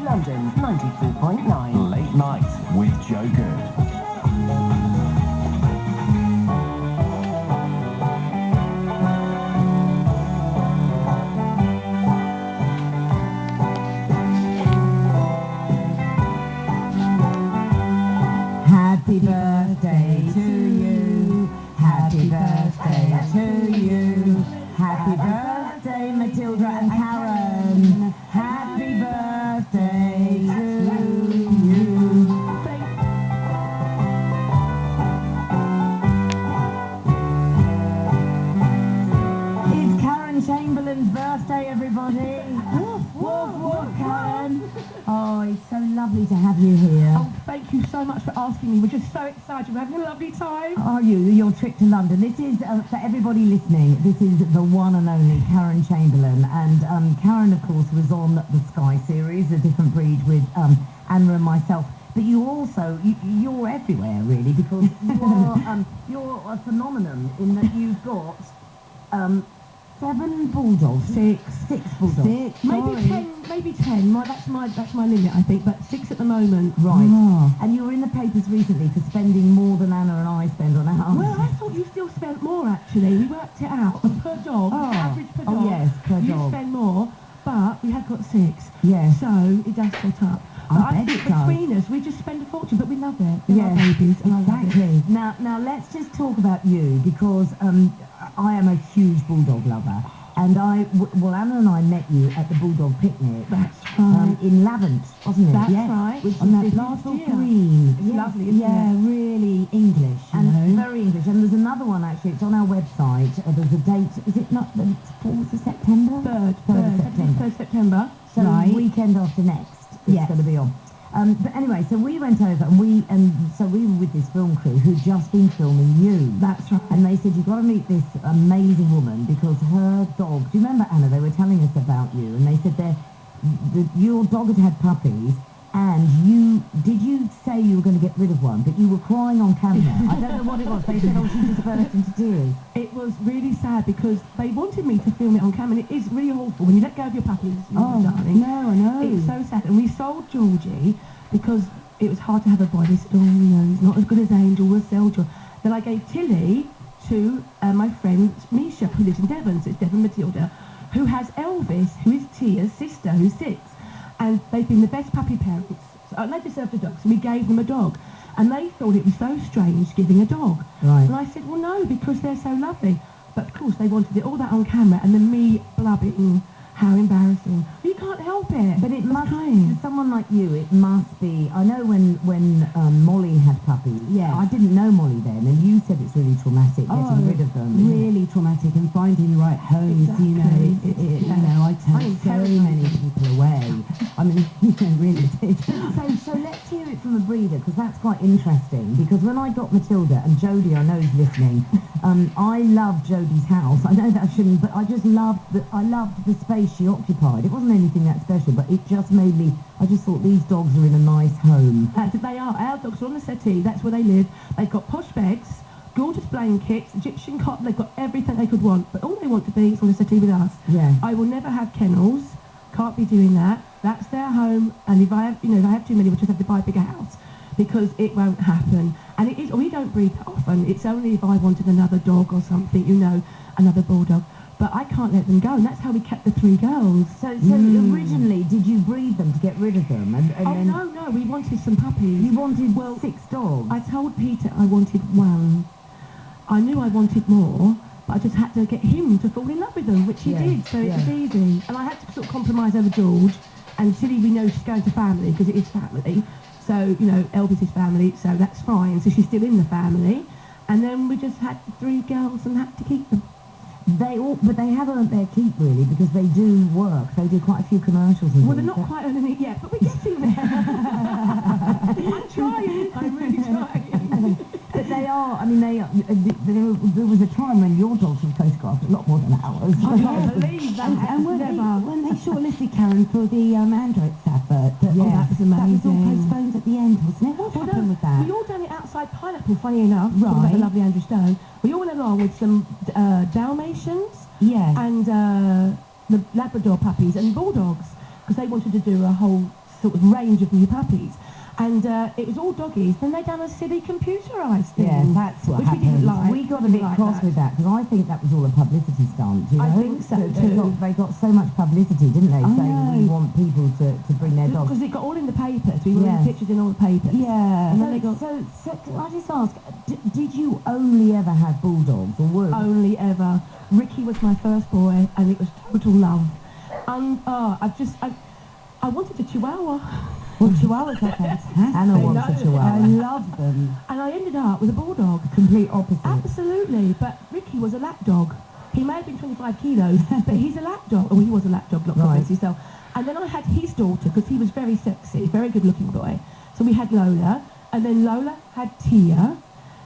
London 94.9. Late Night with Joe Good. Happy birthday to you. Happy birthday to you. Happy birthday, Matilda and Karen. Happy birthday to you. It's Karen Chamberlain's birthday, everybody. Woof, woof, woof, Karen. Oh, it's so lovely to have you here. Oh, thank you so much for asking me. We're just so excited. We're having a lovely time. Are you? Your trip to London. This is, for everybody listening, this is the one and only Karen Chamberlain. And Karen, of course, was on the Sky series, A Different Breed, with Anna and myself. But you also, you're everywhere, really, because you're a phenomenon in that you've got 7 bulldogs. Six bulldogs. Maybe 10. That's my limit, I think. But 6 at the moment. Right. Oh. And you were in the papers recently for spending more than Anna and I spend on ours. Well, I thought you still spent more, actually. We worked it out. Per dog, average per dog. Oh, yes, per you dog. spend more, but we have got 6. Yeah. So it does set up. But I I bet think it does. between us, we just spend a fortune, but we love it. They're Yeah, our babies, and I love it. exactly. Now let's just talk about you, because I am a huge bulldog lover. And Anna and I met you at the Bulldog Picnic. That's right. In Lavant, wasn't it? That's yes. right. Which On is that this last beautiful year. green. It's Yes, lovely, isn't yeah, it? really English. You And know. very English. And there's another one, actually. It's on our website. There's a date. Is it not the 4th of September? 3rd of September. 3rd September. So Right. weekend after next, it's Yes. going to be on. But anyway, so we went over and so we were with this film crew who'd just been filming you. That's right. And they said, you've got to meet this amazing woman because her dog, do you remember, Anna, they were telling us about you, and they said your dog had puppies, and did you say you were going to get rid of one, but you were crying on camera? I don't know what it was. They said, she just burst into tears. It was really sad because they wanted me to film it on camera, and it is really awful when you let go of your puppies, darling. No, I know. It's so sad. And we sold Georgie because it was hard to have a boy. They said, he's not as good as Angel, we'll sell Georgie. Then I gave Tilly to my friend Misha, who lives in Devon, so it's Devon Matilda, who has Elvis, who is Tia's sister, who's 6. And they've been the best puppy parents. And they deserved a dog, so we gave them a dog. And they thought it was so strange giving a dog. Right. And I said, well, no, because they're so lovely. But of course, they wanted it all that on camera, and then me blubbing. How embarrassing. You can't help it. But it must, crying. for someone like you, it must be, I know when Molly had puppies, Yes. I didn't know Molly then, and you said it's really traumatic getting rid of them. isn't it? Really traumatic, and finding the right homes, I turned so many people away. I mean, really did. So let's hear it from a breeder, because that's quite interesting, because when I got Matilda, and Jodie I know is listening, I loved Jodie's house. I know that I shouldn't, but I just loved the space she occupied. It wasn't anything that special, but it just made me, I just thought these dogs are in a nice home. They are. Our dogs are on the settee. That's where they live. They've got posh beds, gorgeous blankets, Egyptian cotton. They've got everything they could want. But all they want to be is on the settee with us. Yeah. I will never have kennels. Can't be doing that. That's their home. And if I have, if I have too many, we'll just have to buy a bigger house, because it won't happen. And it is. We don't breed that often. It's only if I wanted another dog or something, another bulldog. But I can't let them go, and that's how we kept the 3 girls. So originally, did you breed them to get rid of them? And then No, we wanted some puppies. You wanted 6 dogs? I told Peter I wanted 1. I knew I wanted more, but I just had to get him to fall in love with them, which he did, so it was easy. And I had to sort of compromise over George, and Tilly, we know she's going to family, because it is family. So, Elvis is family, so that's fine. So she's still in the family. And then we just had 3 girls and had to keep them. But they have earned their keep, really, because they do work. They do quite a few commercials and Well, they're things. not quite earning it yet, but we're getting there. I'm trying. I'm really trying. But they are, I mean, there was a time when your dogs were photographed a lot more than ours. I can't believe that. And when they shortlisted Karen for the Android advert, that was that was amazing. all postponed at the end, wasn't it? What happened with that? We all done it outside Pineapple, funny enough. Talking about the Right. lovely Andrew Stone. We all went along with some Dalmatians Yes. and the Labrador puppies and Bulldogs, because they wanted to do a whole sort of range of new puppies. And it was all doggies. Then they done a silly computerised thing. Yeah, that's what which happened. we didn't like. We got a bit like cross with that because I think that was all a publicity stunt. You know? I think so too. They got so much publicity, didn't they? I Saying we know. want people to bring their dogs. Because it got all in the papers. We were Yeah. in pictures in all the papers. Yeah. And then they got So can I just ask, did you only ever have bulldogs or were? only ever. Ricky was my first boy, and it was total love. And I wanted a Chihuahua. Well, Chihuahuas are fantastic. Anna wants a know. Chihuahua. I love them. And I ended up with a bulldog. Complete opposite. Absolutely, but Ricky was a lap dog. He may have been 25 kilos, but he's a lap dog. Oh, he was a lap dog, not Right. convince yourself. And then I had his daughter, because he was very sexy, very good-looking boy. So we had Lola, and then Lola had Tia,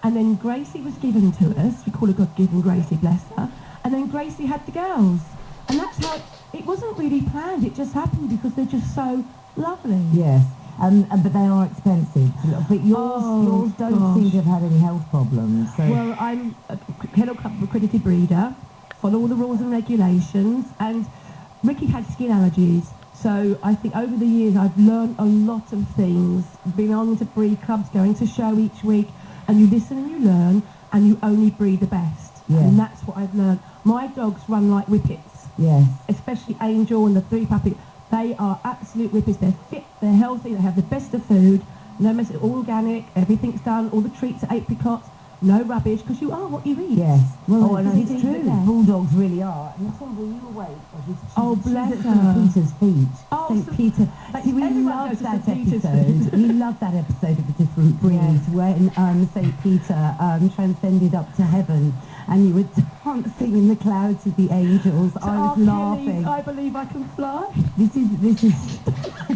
and then Gracie was given to us. We call her God-given Gracie, bless her. And then Gracie had the girls. And that's how, it wasn't really planned, it just happened because they're just so lovely. Yes. But they are expensive. But yours don't gosh. seem to have had any health problems. So. Well, I'm a Kennel Club accredited breeder, follow all the rules and regulations, and Ricky had skin allergies. So I think over the years I've learned a lot of things, been on to breed clubs, going to show each week, and you listen and you learn, and you only breed the best. Yeah. And that's what I've learned. My dogs run like whippets, Yes. especially Angel and the three puppies. They are absolute whippets. They're fit, they're healthy, they have the best of food, no mess, all organic, everything's done, all the treats are apricots, no rubbish, because you are what you eat. Yes. Well, and it's it's true. the best. Bulldogs really are. And Tim, were you awake? Oh, She's bless at her. St. Peter's feet. Oh, St. Peter. Like, See, we everyone loved goes to that St. Peter's. episode. We loved that episode of A Different Breed when St. Peter transcended up to heaven and you were dancing in the clouds with the angels. I was laughing. I believe I can fly. This is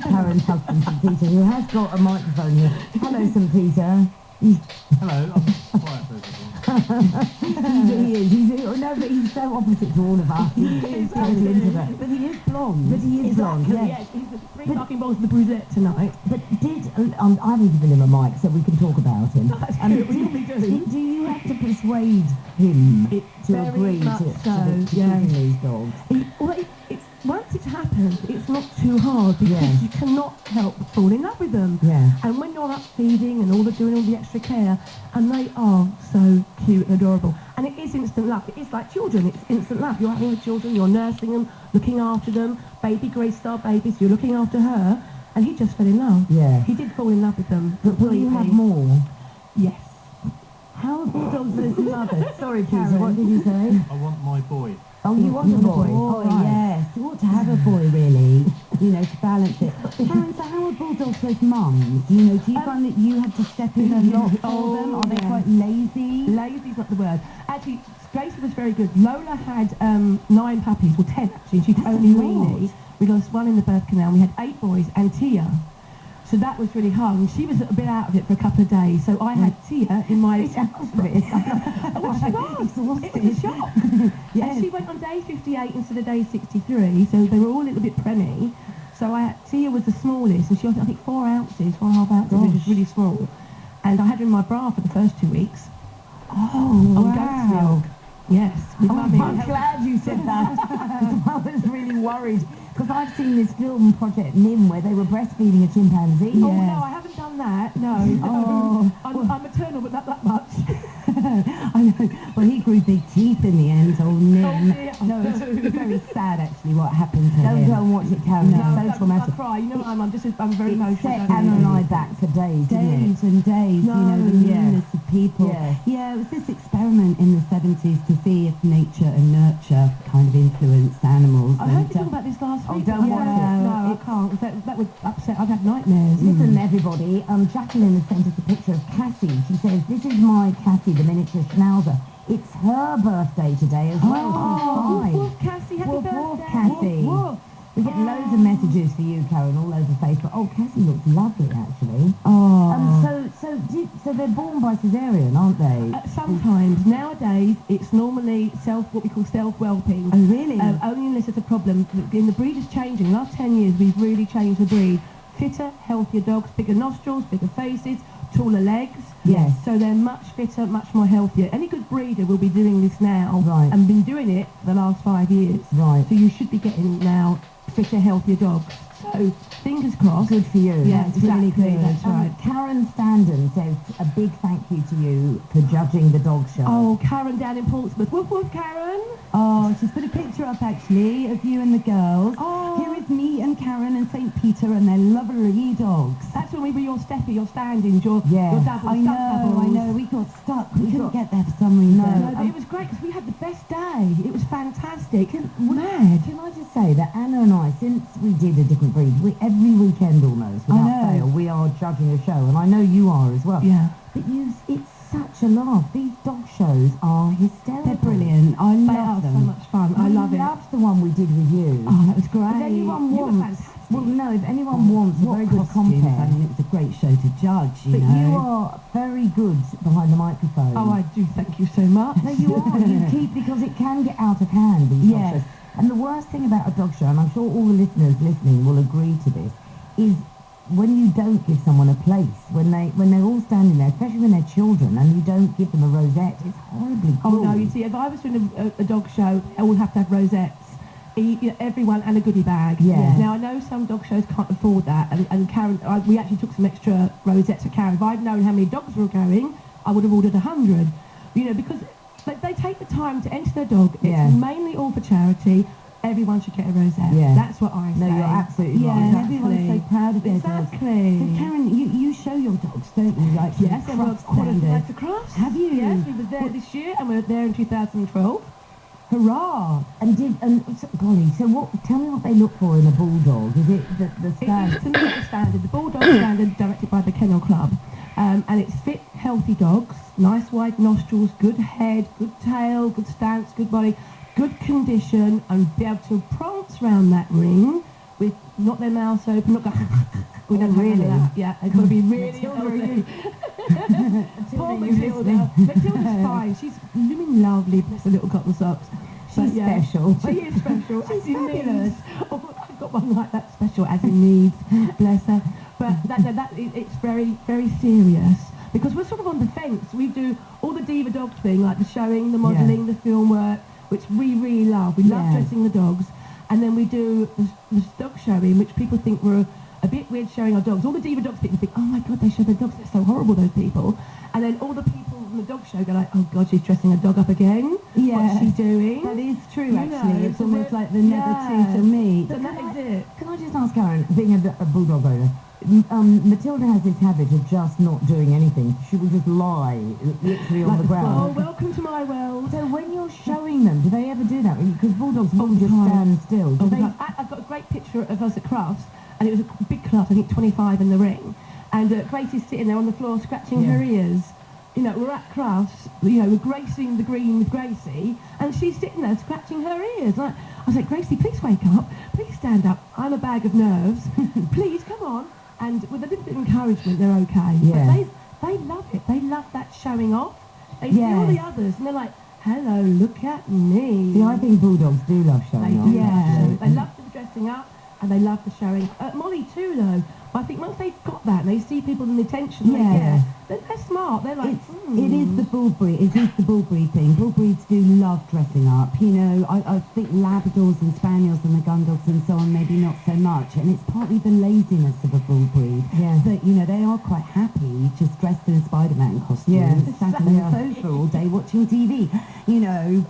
Karen's husband, St. Peter, who has got a microphone here. Hello, St. Peter. Hello, I'm quiet for everything. He is. No, but he's so opposite to all of us. He is totally introvert. But he is blonde. But he is blonde, Exactly, yes. yes. He's the three fucking balls of the Bruzette tonight. But I haven't given him a mic so we can talk about him. That's good, we normally do. Do you have to persuade him to Very agree much to so, to yeah. keeping these dogs? Once it's happened, it's not too hard because Yeah. you cannot help but fall in love with them. Yeah. And when you're up feeding and doing all the extra care, and they are so cute and adorable. And it is instant love. It is like children. It's instant love. You're having the children, you're nursing them, looking after them. Baby Grace Star babies, you're looking after her. And he just fell in love. Yeah. He did fall in love with them. But will you have completely. more? Yes. How are bulldogs versus mothers? Sorry, Peter, Karen. what did you say? I want my boy. Oh, you want a boy? Oh, right. yes. You ought to have a boy, really. You know, to balance it. Karen, so how are bulldogs with mums? You know, do you find that you have to step in a lot for them? Are they yeah. quite lazy? Lazy's not the word. Actually, Gracie was very good. Lola had 9 puppies, well 10 actually, and she's only a lot. weenie. We lost 1 in the birth canal, and we had 8 boys and Tia. So that was really hard. And she was a bit out of it for a couple of days, so I had Tia in my... Well, she was. It was a shock. And she went on day 58 instead of day 63, so they were all a little bit preemie. So Tia was the smallest, and she was, I think, 4 ounces, 4.5 ounces, which was really small. And I had her in my bra for the first 2 weeks. Oh, On goat's milk. Yes. With mummy. I'm glad you said that. I was really worried. Because I've seen this film, Project Nim, where they were breastfeeding a chimpanzee. Oh, no, I haven't done that. No. Oh. I'm maternal, but not that much. I know. Well, he grew big teeth in the end, old Nim. Oh, dear. No, it's very sad, actually, what happened to him. Don't watch it, Karen. No, It's so I traumatic. cry. You know, I'm very It emotional. set don't Anna you? and I back for days, didn't it? Days and days, No, you know, the yeah. newness of people. Yeah. Yeah, it was this experiment in the 70s to see if nature and nurture kind of influenced animals. I heard you talking about this last Oh, week. don't Yeah, watch it. No, I can't. That would upset. I've had nightmares. Listen, everybody, Jacqueline has sent us a picture of Cassie. She says, this is my Cassie, the miniature schnauzer. It's her birthday today as well. Oh, She's 5. woof, Cassie, happy Woof, birthday. woof, Cassie. Woof, woof. We get loads of messages for you, Karen, all over Facebook. Oh, Cassie looks lovely, actually. Oh. So they're born by cesarean, aren't they? Sometimes. Nowadays, it's normally what we call self-whelping. Oh, really? Only unless it's a problem. In the breed is changing. The last 10 years, we've really changed the breed. Fitter, healthier dogs, bigger nostrils, bigger faces, taller legs. Yes. So they're much fitter, much more healthier. Any good breeder will be doing this now. Right. And been doing it for the last 5 years. Right. So you should be getting now fitter, healthier dogs. So So fingers crossed. Good for you. Yeah, That's exactly. really good. That's right. Karen Standen says a big thank you to you for judging the dog show. Oh, Karen down in Portsmouth. Woof woof, Karen. Oh, she's put a picture up actually of you and the girls. Oh. Here is me and Karen and St. Peter and their lovely dogs. That's when we were your Steffi, your stand-ins, your doubles, I stunt know, doubles. we got stuck. We couldn't get there for some reason. No, but it was great because we had the best day. It was fantastic. Mad. Can I just say that Anna and I, since we did A Different Breed, every weekend almost, I without know. fail, we are judging a show, and I know you are as well. Yeah. But it's such a laugh. These dog shows are hysterical. They're brilliant. I They are love so them. much fun. I love it. loved the one we did with you. Oh, that was great. If anyone You were wants, fantastic. well, no, if anyone wants a What very good costumes? compare, I mean, it was a great show to judge, but know. you are very good behind the microphone. Oh, I do thank you so much. No, you are. You keep, because it can get out of hand, these dog Yes. shows. And the worst thing about a dog show, and I'm sure all the listeners listening will agree to this, is when you don't give someone a place, when they're all standing there, especially when they're children, and you don't give them a rosette, it's horribly Oh cruel. no, you see, if I was doing a dog show, I would have to have rosettes. Everyone and a goodie bag. Yeah. Now I know some dog shows can't afford that, and Karen, we actually took some extra rosettes for Karen. If I'd known how many dogs were going, I would have ordered 100. Because they take the time to enter their dog. Yeah. It's mainly all for charity. Everyone should get a rosette. Yeah. That's what I say. No, you're absolutely Yeah, right. and Exactly. everyone's so proud of their dogs. Exactly. So Karen, you show your dogs, don't you? Like to Yes, the and we're craft quarter standard. like the crafts. Have you? Yes, we were there this year, and we were there in 2012. Hurrah! Golly, so what? Tell me what they look for in a bulldog. Is it the It's stand? the standard, the Bulldog standard, directed by the Kennel Club, and it's fit, healthy dogs, nice wide nostrils, good head, good tail, good stance, good body, good condition, and be able to prance round that ring with not their mouths open, not going. We don't have none of really? that. Yeah, it's got to be really Matilda, healthy. Poor Matilda. Matilda's fine. She's blooming lovely. Bless her little cotton socks. She's But, yeah, special. She is special. She's as in fabulous. needs. Oh, I've got one like that, special as in needs. Bless her. But it's very, very serious because we're sort of on the fence. We do all the diva dog thing, like the showing, the modelling, the film work, which we really love. We love Yeah. dressing the dogs. And then we do the dog showing, which people think we're a bit weird showing our dogs. All the diva dogs people think, oh my God, they show their dogs. They're so horrible, those people. And then all the people from the dog show go like, oh God, she's dressing a dog up again. Yeah. What's she doing? That is true, You actually. know, It's so almost we're- like the never yeah. two to meet. And that is it. Can I just ask Karen, being a bulldog owner, Matilda has this habit of just not doing anything. She will just lie literally on Like the the ground. Oh, welcome to my world. So when you're showing them, do they ever do that? Because bulldogs All won't the just time. stand still. Do All the they? time. I've got a great picture of us at Crafts, and it was a big class, I think 25 in the ring. And Gracie's sitting there on the floor scratching her ears. We're at Crafts, we're gracing the green with Gracie, and she's sitting there scratching her ears. I was like, Gracie, please wake up. Please stand up. I'm a bag of nerves. Please, come on. And with a little bit of encouragement, they're okay. Yeah. But they love it. They love that showing off. They see all the others, and they're like, hello, look at me. See, I think bulldogs do love They showing do off. love Yeah. showing. They love the dressing up, and they love the showing. Molly too, though. I think once they've got that, and they see people and the attention they Yeah. get, they're smart. They're like, It is the bull breed. It is the bull breed thing. Bull breeds do love dressing up. I think Labradors and Spaniels and the gun dogs and so on maybe not so much. And it's partly the laziness of a bull breed. Yeah. That they are quite happy just dressed in a Spider-Man costume, Yeah. sat on the sofa all day watching TV.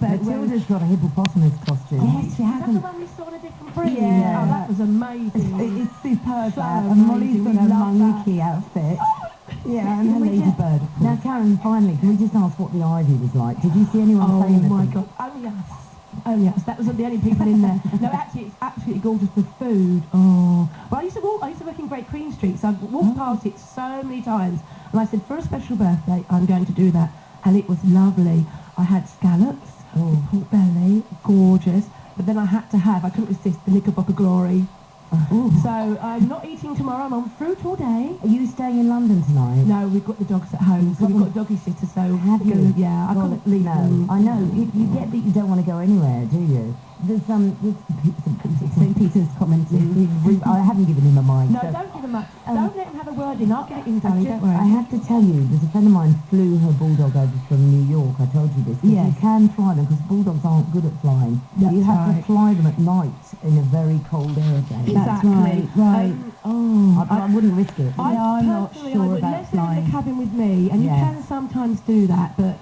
But Matilda's got a hippopotamus costume. yes, she That's the hasn't. one we saw in A Different Breed. Yeah. Oh, that was amazing. It's superb. So That. And Molly's amazing. got We a love monkey outfit. Yeah, and a Can we just- ladybird, of Now, course. Karen, finally, can we just ask what the Ivy was like? Did you see anyone Oh famous? my God! Only us. Only us. That was the only people in there. No, actually, it's absolutely gorgeous. The food. Oh. Well, I used to work in Great Queen Street, so I've walked past it so many times. And I said, for a special birthday, I'm going to do that. And it was lovely. I had scallops, pork belly, gorgeous. But then I couldn't resist the Knickerbocker Glory. So I'm not eating tomorrow. I'm on fruit all day. Are you staying in London tonight? No, we've got the dogs at home, so we've got a doggy sitter. So Have we're you? gonna- yeah, I Well, couldn't leave no, them. I know. You get that you don't want to go anywhere, do you? There's St. Peter's commenting. I haven't given him a mic. No, so- don't give them up. Don't let them have a word in. I'll get in, darling. Don't worry. I have to tell you, there's a friend of mine flew her bulldog over from New York. I told you this. Yes. You can fly them because bulldogs aren't good at flying. That's you have to right. fly them at night in a very cold aeroplane. That's Exactly. right. I wouldn't risk it. I'm not personally, sure I would about let them in flying. the cabin with me, and Yeah. you can sometimes do that, but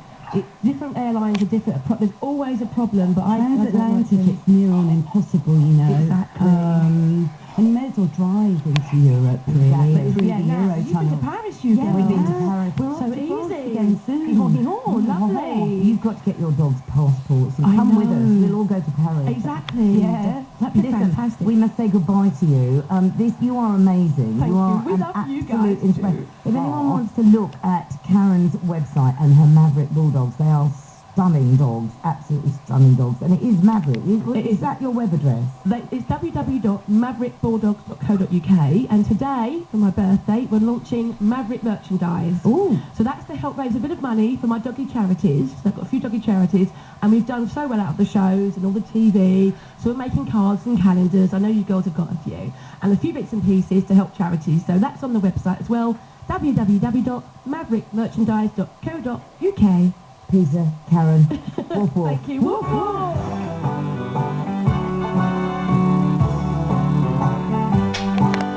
different airlines are different. There's always a problem, but I don't like Transatlantic, to. it's near on impossible, you know. Exactly. And you may as well drive into Europe, really, Exactly. through Yeah, the now, you've been to Eurotunnel. Paris, you Yeah, girls. We've been to Yeah. Paris. We're off So to France easy. again soon. Oh, lovely. You've got to get your dog's passports and I come with us. know. We'll all go to Paris. Exactly. Yeah. That'd be Listen, fantastic. we must say goodbye to you. You are amazing. Thank you are you. We an love you absolute guys inspiration. too. If anyone wants to look at Karen's website and her Maverick Bulldogs, they are stunning dogs, absolutely stunning dogs. And it is Maverick. It Is is. that your web address? It's www.maverickbulldogs.co.uk, and today, for my birthday, we're launching Maverick merchandise. Ooh. So that's to help raise a bit of money for my doggy charities. So I've got a few doggy charities, and we've done so well out of the shows and all the TV. So we're making cards and calendars. I know you girls have got a few, and a few bits and pieces to help charities. So that's on the website as well, www.maverickmerchandise.co.uk. Peter, Karen, woof woof. Thank you. Woof, woof.